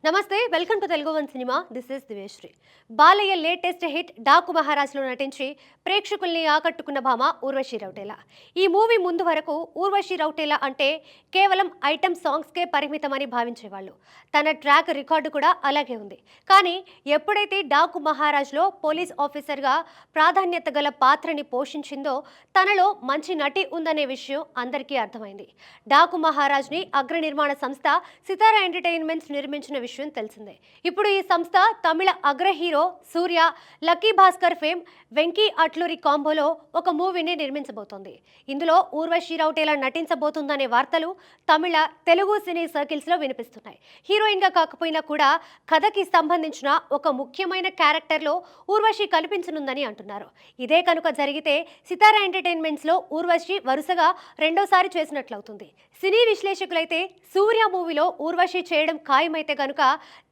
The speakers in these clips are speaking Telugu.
నమస్తే, welcome to Telugu one cinema. This is Diveshri. Balayya latest hit Daku మహారాజ్లో నటించి ప్రేక్షకుల్ని ఆకట్టుకున్న భామ ఊర్వశి రౌటేలా. ఈ మూవీ ముందు వరకు ఊర్వశి రౌటేలా అంటే కేవలం ఐటమ్ సాంగ్స్కే పరిమితమని భావించేవాళ్ళు. తన ట్రాక్ రికార్డు కూడా అలాగే ఉంది. కానీ ఎప్పుడైతే డాకు మహారాజ్లో పోలీస్ ఆఫీసర్గా ప్రాధాన్యత గల పాత్రని పోషించిందో తనలో మంచి నటి ఉందనే విషయం అందరికీ అర్థమైంది. డాకు మహారాజ్ని అగ్ర నిర్మాణ సంస్థ సితారా ఎంటర్టైన్మెంట్స్ నిర్మించిన విషయం తెలిసిందే. ఇప్పుడు ఈ సంస్థ తమిళ అగ్ర హీరో సూర్య, లక్కీ భాస్కర్ ఫేమ్ వెంకీ అట్లూరి కాంబోలో ఒక మూవీని నిర్మించబోతోంది. ఇందులో ఊర్వశి రౌటేలా నటించబోతుందనే వార్తలు తమిళ, తెలుగు సినీ సర్కిల్స్ లో వినిపిస్తున్నాయి. హీరోయిన్ గా కాకపోయినా కూడా కథకి సంబంధించిన ఒక ముఖ్యమైన క్యారెక్టర్లో ఊర్వశి కనిపించనుందని అంటున్నారు. ఇదే కనుక జరిగితే సితారా ఎంటర్టైన్మెంట్స్ లో ఊర్వశి వరుసగా రెండోసారి చేసినట్లవుతుంది. సినీ విశ్లేషకులైతే సూర్య మూవీలో ఊర్వశి చేయడం ఖాయమైతే గనుక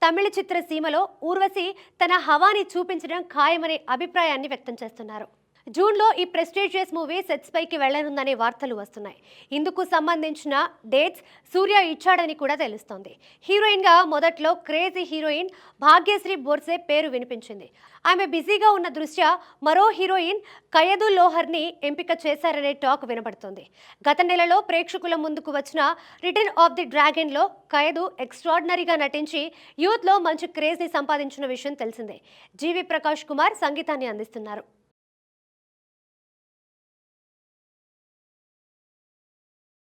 తమిళ చిత్ర సీమలో ఊర్వశి తన హవాని చూపించడం ఖాయమనే అభిప్రాయాన్ని వ్యక్తం చేస్తున్నారు. జూన్లో ఈ ప్రెస్టీజియస్ మూవీ సెట్స్ పైకి వెళ్లనుందనే వార్తలు వస్తున్నాయి. ఇందుకు సంబంధించిన డేట్స్ సూర్య ఇచ్చాడని కూడా తెలుస్తోంది. హీరోయిన్ గా మొదట్లో క్రేజీ హీరోయిన్ భాగ్యశ్రీ బోర్సే పేరు వినిపించింది. ఆమె బిజీగా ఉన్న దృష్ట్యా మరో హీరోయిన్ కయదు లోహర్ని ఎంపిక చేశారనే టాక్ వినబడుతోంది. గత నెలలో ప్రేక్షకుల ముందుకు వచ్చిన రిటర్న్ ఆఫ్ ది డ్రాగన్ లో కయదు ఎక్స్ట్రాడినరీగా నటించి యూత్ లో మంచి క్రేజ్ ని సంపాదించిన విషయం తెలిసిందే. జీవి ప్రకాష్ కుమార్ సంగీతాన్ని అందిస్తున్నారు.